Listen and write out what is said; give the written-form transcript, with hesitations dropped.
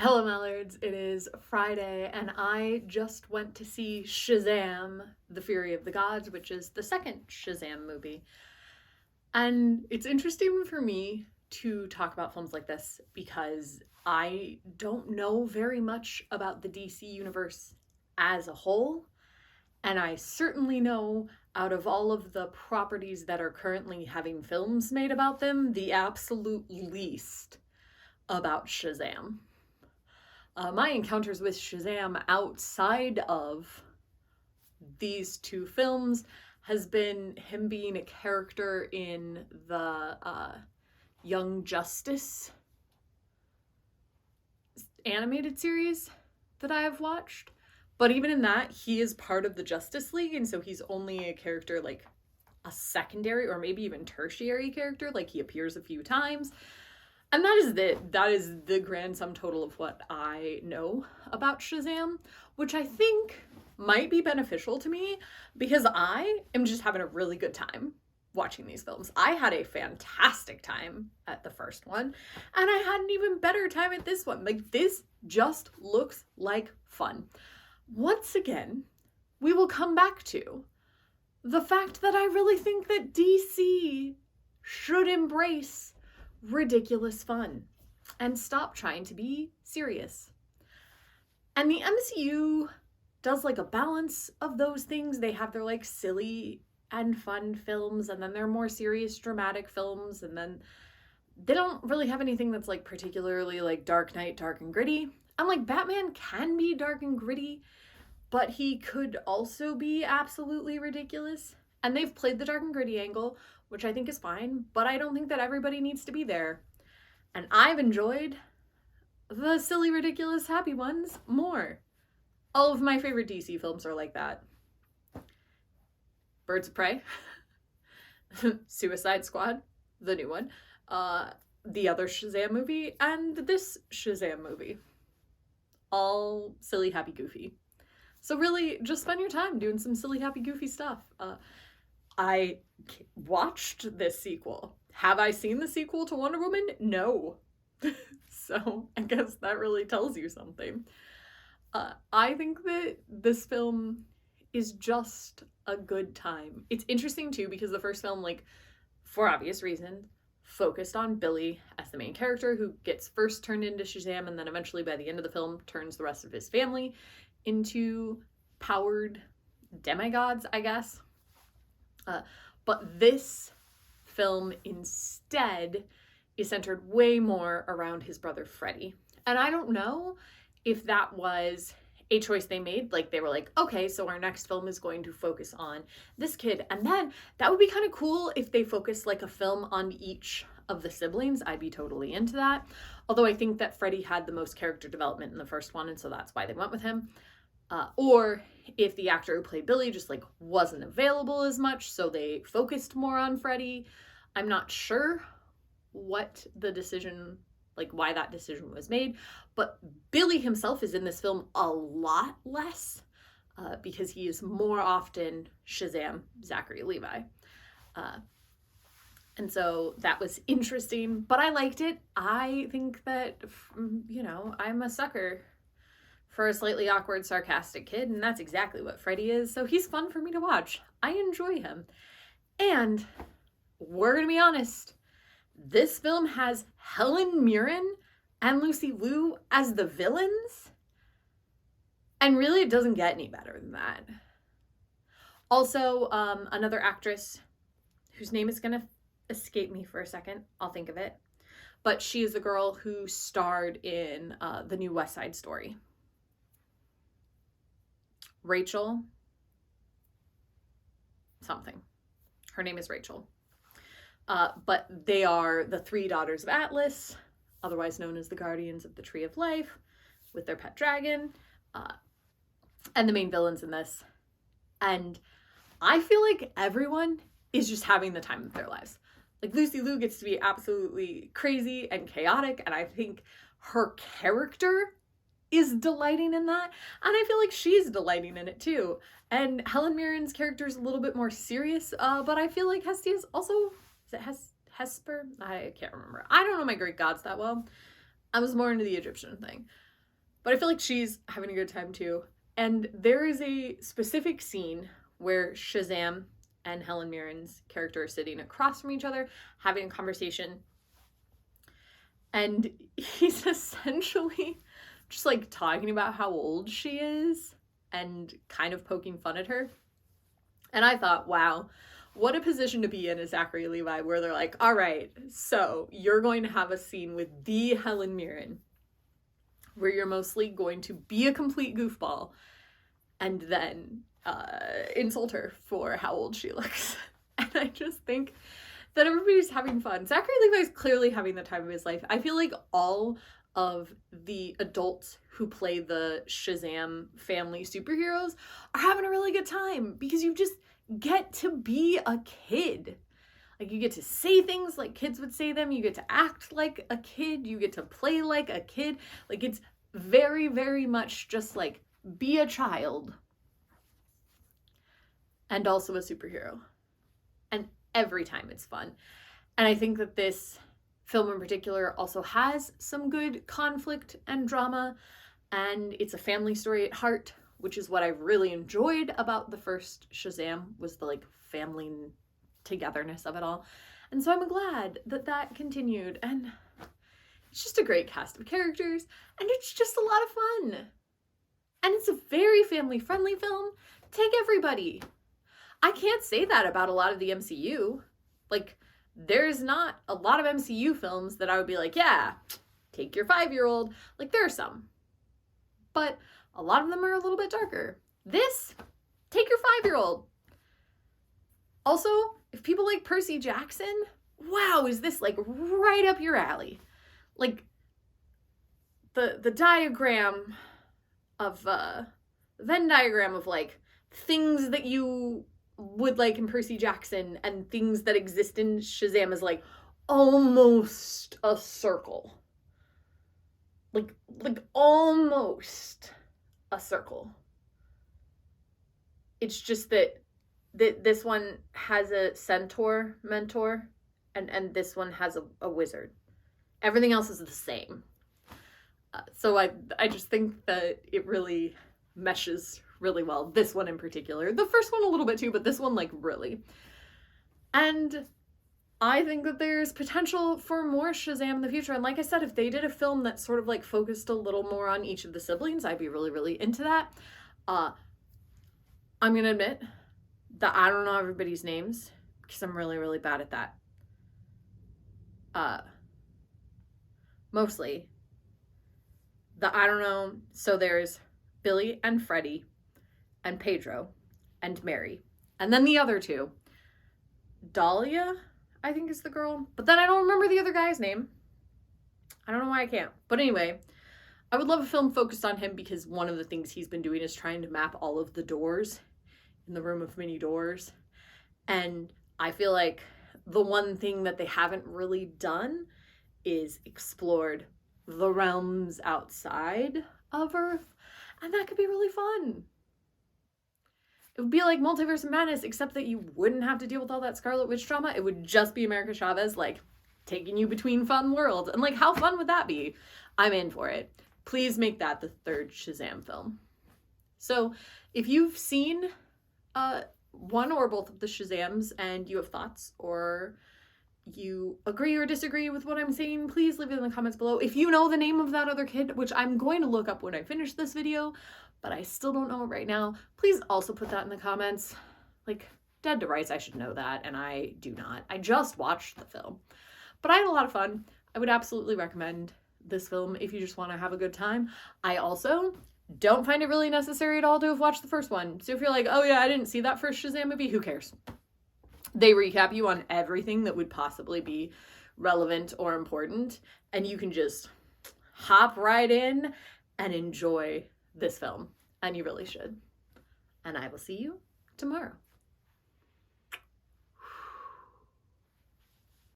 Hello, Mallards. It is Friday, and I just went to see Shazam, The Fury of the Gods, which is the second Shazam movie. And it's interesting for me to talk about films like this because I don't know very much about the DC universe as a whole. And I certainly know out of all of the properties that are currently having films made about them, the absolute least about Shazam. My encounters with Shazam outside of these two films has been him being a character in the Young Justice animated series that I have watched. But even in that, he is part of the Justice League, and so he's only a character like a secondary or maybe even tertiary character. Like he appears a few times. And that is the grand sum total of what I know about Shazam, which I think might be beneficial to me because I am just having a really good time watching these films. I had a fantastic time at the first one, and I had an even better time at this one. Like, this just looks like fun. Once again, we will come back to the fact that I really think that DC should embrace ridiculous fun and stop trying to be serious. And the MCU does like a balance of those things. They have their like silly and fun films, and then their more serious dramatic films, and then they don't really have anything that's like particularly like Dark Knight, dark and gritty. I'm like, Batman can be dark and gritty, but he could also be absolutely ridiculous. And they've played the dark and gritty angle, which I think is fine, but I don't think that everybody needs to be there. And I've enjoyed the silly, ridiculous, happy ones more. All of my favorite DC films are like that. Birds of Prey, Suicide Squad, the new one, the other Shazam movie, and this Shazam movie. All silly, happy, goofy. So really, just spend your time doing some silly, happy, goofy stuff. I watched this sequel. Have I seen the sequel to Wonder Woman? No. So I guess that really tells you something. I think that this film is just a good time. It's interesting too because the first film, like, for obvious reasons, focused on Billy as the main character who gets first turned into Shazam and then eventually by the end of the film turns the rest of his family into powered demigods, I guess. But this film instead is centered way more around his brother Freddie. And I don't know if that was a choice they made. Like, they were like, okay, so our next film is going to focus on this kid. And then that would be kind of cool if they focused like a film on each of the siblings. I'd be totally into that. Although I think that Freddie had the most character development in the first one, and so that's why they went with him. Or if the actor who played Billy just like wasn't available as much, so they focused more on Freddie. I'm not sure what the decision, like why that decision was made, but Billy himself is in this film a lot less because he is more often Shazam, Zachary Levi. And so that was interesting, but I liked it. I think that, I'm a sucker for a slightly awkward, sarcastic kid, and that's exactly what Freddie is, so he's fun for me to watch. I enjoy him. And we're gonna be honest, this film has Helen Mirren and Lucy Liu as the villains, and really it doesn't get any better than that. Also, another actress whose name is gonna escape me for a second, I'll think of it, but she is the girl who starred in the new West Side Story. Rachel something. Her name is Rachel. But they are the three daughters of Atlas, otherwise known as the Guardians of the Tree of Life, with their pet dragon, and the main villains in this. And I feel like everyone is just having the time of their lives. Like, Lucy Liu gets to be absolutely crazy and chaotic, and I think her character is delighting in that, and I feel like she's delighting in it too. And Helen Mirren's character is a little bit more serious, but I feel like Hestia is also, is it Hesper? I can't remember. I don't know my Greek gods that well. I was more into the Egyptian thing. But I feel like she's having a good time too. And there is a specific scene where Shazam and Helen Mirren's character are sitting across from each other, having a conversation. And he's essentially just like talking about how old she is and kind of poking fun at her. And I thought, wow, what a position to be in as Zachary Levi, where they're like, all right, so you're going to have a scene with the Helen Mirren where you're mostly going to be a complete goofball and then insult her for how old she looks. And I just think that everybody's having fun. Zachary Levi's clearly having the time of his life. I feel like all of the adults who play the Shazam family superheroes are having a really good time because you just get to be a kid. Like, you get to say things like kids would say them. You get to act like a kid. You get to play like a kid. Like, it's very, very much just like be a child and also a superhero. And every time it's fun. And I think that this film in particular also has some good conflict and drama, and it's a family story at heart, which is what I really enjoyed about the first Shazam, was the like family togetherness of it all. And so I'm glad that that continued, and it's just a great cast of characters, and it's just a lot of fun. And it's a very family-friendly film. Take everybody. I can't say that about a lot of the MCU. Like, there's not a lot of MCU films that I would be like, yeah, take your 5-year-old. Like, there are some. But a lot of them are a little bit darker. This, take your 5-year-old. Also, if people like Percy Jackson, wow, is this like right up your alley? Like, the diagram of, the Venn diagram of like things that you would like in Percy Jackson and things that exist in Shazam is like almost a circle. Like almost a circle. It's just that this one has a centaur mentor and this one has a wizard. Everything else is the same. So I just think that it really meshes really well. This one in particular. The first one a little bit too, but this one like really. And I think that there's potential for more Shazam in the future. And like I said, if they did a film that sort of like focused a little more on each of the siblings, I'd be really, really into that. I'm gonna admit that I don't know everybody's names because I'm really, really bad at that. Mostly. I don't know. So there's Billy and Freddie and Pedro and Mary. And then the other two. Dahlia, I think is the girl. But then I don't remember the other guy's name. I don't know why I can't. But anyway, I would love a film focused on him because one of the things he's been doing is trying to map all of the doors in the Room of Many Doors. And I feel like the one thing that they haven't really done is explored the realms outside of Earth. And that could be really fun. It would be like Multiverse of Madness, except that you wouldn't have to deal with all that Scarlet Witch drama. It would just be America Chavez, like, taking you between fun worlds. And, like, how fun would that be? I'm in for it. Please make that the third Shazam film. So, if you've seen one or both of the Shazams and you have thoughts, or you agree or disagree with what I'm saying, please leave it in the comments below. If you know the name of that other kid, which I'm going to look up when I finish this video, but I still don't know it right now, please also put that in the comments. Like, dead to rights, I should know that, and I do not. I just watched the film. But I had a lot of fun. I would absolutely recommend this film if you just want to have a good time. I also don't find it really necessary at all to have watched the first one. So if you're like, oh yeah, I didn't see that first Shazam movie, who cares? They recap you on everything that would possibly be relevant or important, and you can just hop right in and enjoy this film. And you really should. And I will see you tomorrow.